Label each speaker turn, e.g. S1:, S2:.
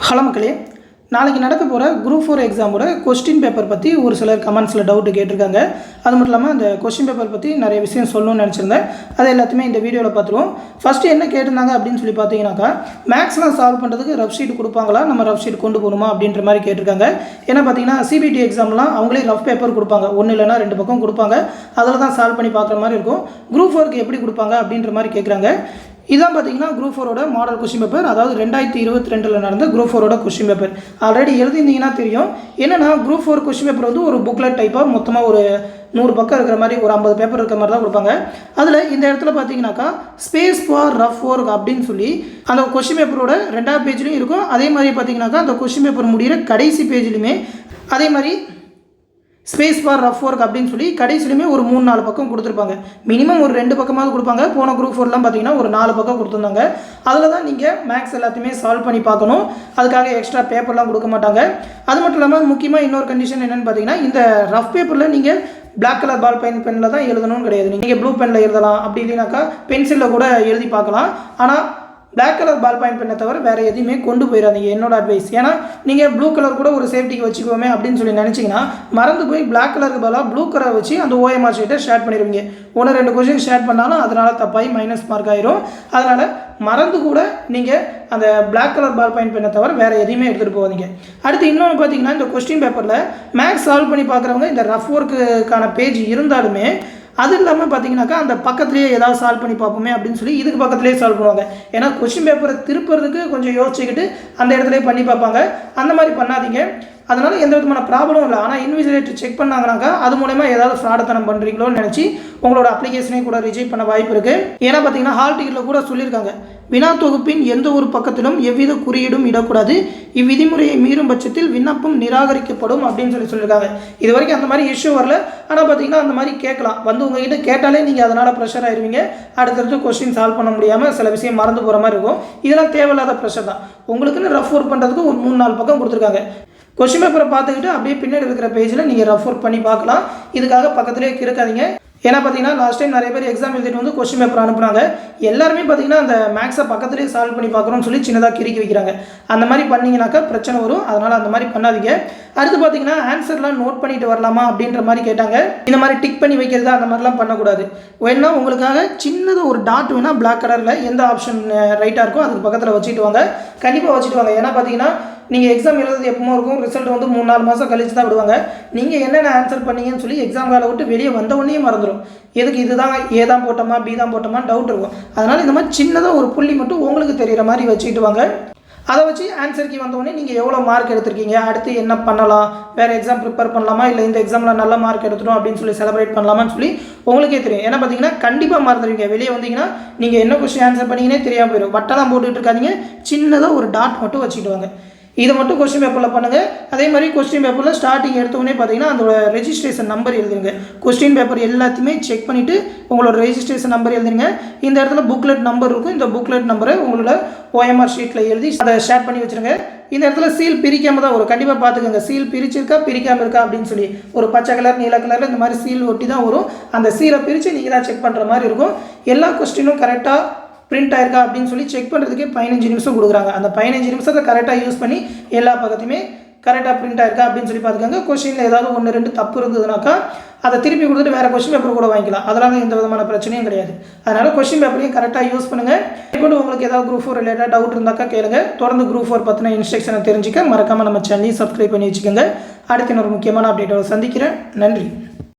S1: Hello மக்களே, நாளைக்கு நடக்க போகிற குரூப் 4 எக்ஸாமோட கொஸ்டின் பேப்பர் பற்றி ஒரு சிலர் கமெண்ட்ஸில் டவுட்டு கேட்டிருக்காங்க. அது மட்டும் இல்லாமல் அந்த கொஸ்டின் பேப்பர் பற்றி நிறைய விஷயம் சொல்லணும்னு நினச்சிருந்தேன். அதை எல்லாத்தையுமே இந்த வீடியோவில் பார்த்துருவோம். ஃபஸ்ட்டு என்ன கேட்டிருந்தாங்க அப்படின்னு சொல்லி பார்த்தீங்கன்னாக்கா, மேக்ஸ்லாம் சால்வ் பண்ணுறதுக்கு ரஃப் ஷீட் கொடுப்பாங்களா, நம்ம ரஃப் ஷீட் கொண்டு போகணுமா அப்படின்ற மாதிரி கேட்டிருக்காங்க. ஏன்னா பார்த்தீங்கன்னா சிபிடி எக்ஸாம்லாம் அவங்களே ரஃப் பேப்பர் கொடுப்பாங்க, ஒன்று இல்லைனா 2 பக்கம் கொடுப்பாங்க. அதில் தான் சால்வ் பண்ணி பார்க்குற மாதிரி இருக்கும். குரூப் 4க்கு எப்படி கொடுப்பாங்க அப்படின்ற மாதிரி கேட்குறாங்க. இதான் பார்த்தீங்கன்னா குரூப் 4ஓட மாடல் கொஸ்டின் பேப்பர், அதாவது 2022 நடந்த குரூப் 4ஓட கொஸ்டின் பேப்பர். ஆல்ரெடி எழுதியிருந்தீங்கன்னா தெரியும். என்னென்னா குரூப் 4 கொஸ்டின் பேப்பர் வந்து ஒரு புக்லெட் டைப்பாக மொத்தமாக ஒரு 100 பக்கம் இருக்கிற மாதிரி, ஒரு 50 பேப்பர் இருக்கிற மாதிரி தான் கொடுப்பாங்க. அதில் இந்த இடத்துல பார்த்தீங்கன்னாக்கா ஸ்பேஸ் ஃபார் ரஃப் ஒர்க் அப்படின்னு சொல்லி அந்த கொஸ்டின் பேப்பரோட 2வது பேஜ்லையும் இருக்கும். அதே மாதிரி பார்த்தீங்கன்னாக்கா அந்த கொஸ்டின் பேப்பர் முடிகிற கடைசி பேஜ்லையுமே அதே மாதிரி ஸ்பேஸ் ஃபார் ரஃப் ஒர்க் அப்படின்னு சொல்லி கடைசிலுமே ஒரு 3-4 பக்கம் கொடுத்துருப்பாங்க. மினிமம் ஒரு 2 பக்கமாவது கொடுப்பாங்க. போன குரூப் 4லாம் பார்த்தீங்கன்னா ஒரு 4 பக்கம் கொடுத்துருந்தாங்க. அதில் தான் நீங்கள் மேக்ஸ் எல்லாத்தையுமே சால்வ் பண்ணி பார்க்கணும். அதுக்காக எக்ஸ்ட்ரா பேப்பர்லாம் கொடுக்க மாட்டாங்க. அது மட்டும் இல்லாமல் முக்கியமாக இன்னொரு கண்டிஷன் என்னென்னு பார்த்தீங்கன்னா, இந்த ரஃப் பேப்பரில் நீங்கள் பிளாக் கலர் பால் பெனில் தான் எழுதணும்னு கிடையாது. நீங்கள் ப்ளூ பெனில் எழுதலாம், அப்படி இல்லைனாக்கா பென்சிலில் கூட எழுதி பார்க்கலாம். ஆனால் பிளாக் கலர் பால் பாயிண்ட் பெண்ணை தவிர வேறு எதுவுமே கொண்டு போயிடாதீங்க, என்னோட அட்வைஸ். ஏன்னா நீங்கள் ப்ளூ கலர் கூட ஒரு சேஃப்டிக்கு வச்சுக்குவோமே அப்படின்னு சொல்லி நினச்சிங்கன்னா மறந்து போய் பிளாக் கலருக்கு பதிலாக ப்ளூ கலர் வச்சு அந்த ஓஎம்ஆர் ஷீட்டை ஷேர் பண்ணிடுவீங்க. 1-2 கொஸ்டின் ஷேர் பண்ணாலும் அதனால் தப்பாகி மைனஸ் மார்க் ஆயிரும். அதனால் மறந்து கூட நீங்கள் அந்த பிளாக் கலர் பால் பாயிண்ட் பெண்ணை தவிர வேறு எதையுமே எடுத்துகிட்டு போவாதீங்க. அடுத்து இன்னொன்று பார்த்தீங்கன்னா, இந்த கொஸ்டின் பேப்பரில் மேக்ஸ் சால்வ் பண்ணி பார்க்குறவங்க இந்த ரஃப் ஒர்க்குக்கான பேஜ் இருந்தாலுமே அது இல்லாமல் பார்த்தீங்கன்னாக்கா அந்த பக்கத்துலேயே ஏதாவது சால்வ் பண்ணி பார்ப்போமே அப்படின்னு சொல்லி இதுக்கு பக்கத்துலேயே சால்வ் பண்ணுவாங்க. ஏன்னா கொஸ்டின் பேப்பரை திருப்புறதுக்கு கொஞ்சம் யோசிச்சுக்கிட்டு அந்த இடத்துல பண்ணி பார்ப்பாங்க. அந்த மாதிரி பண்ணாதீங்க. அதனால் எந்த விதமான ப்ராப்ளமும் இல்லை. ஆனால் இன்விஜிலேட்டர் செக் பண்ணாங்கனாக்கா அது மூலமா ஏதாவது ஃப்ராடத்தனம் பண்ணுறீங்களோன்னு நினச்சி உங்களோட அப்ளிகேஷனையும் கூட ரிஜெக்ட் பண்ண வாய்ப்பு இருக்குது. ஏன்னா பார்த்தீங்கன்னா ஹால் டிக்கெட்டில் கூட சொல்லியிருக்காங்க, வினா தொகுப்பின் எந்த ஒரு பக்கத்திலும் எவ்வித குறியீடும் இடக்கூடாது, இவ்விதிமுறையை மீறும் பட்சத்தில் விண்ணப்பம் நிராகரிக்கப்படும் அப்படின்னு சொல்லியிருக்காங்க. இது வரைக்கும் அந்த மாதிரி இஷ்யூ வரல. ஆனால் பார்த்தீங்கன்னா அந்த மாதிரி கேட்கலாம். வந்து உங்ககிட்ட கேட்டாலே நீங்கள் அதனால் ப்ரெஷர் ஆயிடுவீங்க. அடுத்தடுத்து கொஸ்டின் சால்வ் பண்ண முடியாமல் சில விஷயம் மறந்து போகிற மாதிரி இருக்கும். இதெல்லாம் தேவையில்லாத ப்ரெஷர் தான். உங்களுக்குன்னு ரஃப் ஒர்க் பண்ணுறதுக்கு ஒரு 3-4 பக்கம் கொடுத்துருக்காங்க. கொஸ்டின் பேப்பரை பார்த்துக்கிட்டு அப்படியே பின்னாடி இருக்கிற பேஜில் நீங்கள் ரஃப் ஒர்க் பண்ணி பார்க்கலாம். இதுக்காக பக்கத்துலேயே இருக்காதீங்க. ஏன்னா பார்த்தீங்கன்னா லாஸ்ட் டைம் நிறைய பேர் எக்ஸாம் எழுதிட்டு வந்து கொஸ்டின் பேப்பர் அனுப்புனாங்க. எல்லாருமே பார்த்தீங்கன்னா அந்த மேக்ஸை பக்கத்துலேயே சால்வ் பண்ணி பார்க்குறோம்னு சொல்லி சின்னதாக கிறுக்கி வைக்கிறாங்க. அந்த மாதிரி பண்ணிங்கனாக்கா பிரச்சனை வரும். அதனால் அந்த மாதிரி பண்ணாதீங்க. அடுத்து பார்த்தீங்கன்னா ஆன்சர்லாம் நோட் பண்ணிட்டு வரலாமா அப்படின்ற மாதிரி கேட்டாங்க. இந்த மாதிரி டிக் பண்ணி வைக்கிறது அந்த மாதிரிலாம் பண்ணக்கூடாது. வேணா உங்களுக்காக சின்னதாக ஒரு டாட் வேணால் பிளாக் கலரில் எந்த ஆப்ஷன் ரைட்டாக இருக்கோ அதுக்கு பக்கத்தில் வச்சுட்டு வாங்க. கண்டிப்பாக வச்சுட்டு வாங்க. ஏன்னா பார்த்தீங்கன்னா நீங்கள் எக்ஸாம் எழுதுறது எப்பவும் இருக்கும், ரிசல்ட் வந்து 3-4 மாதம் கழிச்சு தான் விடுவாங்க. நீங்கள் என்னென்ன ஆன்சர் பண்ணீங்கன்னு சொல்லி எக்ஸாம் வேலை விட்டு வெளியே வந்தவொடனே மறந்துடும். எதுக்கு இதுதான் ஏ தான் போட்டோமா பி தான் போட்டோமா டவுட் இருக்கும். அதனால் இந்த மாதிரி சின்னதாக ஒரு புள்ளி மட்டும் உங்களுக்கு தெரிகிற மாதிரி வச்சுக்கிட்டு வாங்க. அதை வச்சு ஆன்சருக்கு வந்தோடனே நீங்கள் எவ்வளோ மார்க் எடுத்திருக்கீங்க, அடுத்து என்ன பண்ணலாம், வேறு எக்ஸாம் ப்ரிப்பேர் பண்ணலாமா, இல்லை இந்த எக்ஸாமில் நல்ல மார்க் எடுத்துடும் அப்படின்னு சொல்லி செலிப்ரேட் பண்ணலாமான்னு சொல்லி உங்களுக்கே தெரியும். ஏன்னா பார்த்தீங்கன்னா கண்டிப்பாக மறந்துடுவீங்க. வெளியே வந்தீங்கன்னா நீங்கள் என்ன கொஸ்டின் ஆன்சர் பண்ணிங்கன்னே தெரியாமல் போயிடும். வட்டெல்லாம் போட்டுக்கிட்டு இருக்காதீங்க. சின்னதாக ஒரு டாட் மட்டும் வச்சுக்கிட்டு வாங்க. இதை மட்டும் கொஸ்டின் பேப்பரில் பண்ணுங்கள். அதே மாதிரி கொஸ்டின் பேப்பரில் ஸ்டார்டிங் எடுத்தோடனே பார்த்தீங்கன்னா அதோட ரெஜிஸ்ட்ரேஷன் நம்பர் எழுதுங்க. கொஸ்டின் பேப்பர் எல்லாத்தையுமே செக் பண்ணிவிட்டு உங்களோட ரெஜிஸ்ட்ரேஷன் நம்பர் எழுதுங்க. இந்த இடத்துல புக்லெட் நம்பர் இருக்கும். இந்த புக்லெட் நம்பரை உங்களோட ஓஎம்ஆர் ஷீட்டில் எழுதி அதை ஷேர் பண்ணி வச்சுருங்க. இந்த இடத்துல சீல் பிரிக்காமல் தான் வரும். கண்டிப்பாக பார்த்துக்கோங்க, சீல் பிரிச்சிருக்கா பிரிக்காமல் இருக்கா அப்படின்னு சொல்லி. ஒரு பச்சை கலர் நீல கலரில் இந்த மாதிரி சீல் ஒட்டி தான் வரும். அந்த சீலை பிரித்து நீங்கள் தான் செக் பண்ணுற மாதிரி இருக்கும். எல்லா கொஸ்டினும் கரெக்டாக பிரிண்ட் ஆயிருக்கா அப்படின்னு சொல்லி செக் பண்ணுறதுக்கே 15 நிமிஷம் கொடுக்குறாங்க. அந்த 15 நிமிஷத்தை கரெக்டாக யூஸ் பண்ணி எல்லா பக்கத்தையுமே கரெக்டாக பிரிண்ட் ஆயிருக்கா அப்படின்னு சொல்லி பார்த்துக்கோங்க. கொஸ்டினில் ஏதாவது 1-2 தப்பு இருந்ததுனாக்கா அதை திருப்பி கொடுத்துட்டு வேறு கொஸ்டின் பேப்பர் கூட வாங்கிக்கலாம். அதெல்லாம் எந்த விதமான பிரச்சனையும் கிடையாது. அதனால் கொஸ்டின் பேப்பரையும் கரெக்டாக யூஸ் பண்ணுங்கள். இப்போ உங்களுக்கு ஏதாவது குரூப் 4 ரிலேட்டட் டவுட் இருந்தாக்கா கேளுங்க. தொடர்ந்து குரூப் 4 பற்றின இன்ஸ்ட்ரக்ஷனை தெரிஞ்சுக்க மறக்காமல் நம்ம சேனலையும் சப்ஸ்கிரைப் பண்ணி வச்சுக்கோங்க. அடுத்த ஒரு முக்கியமான அப்டேட்டோட சந்திக்கிறேன். நன்றி.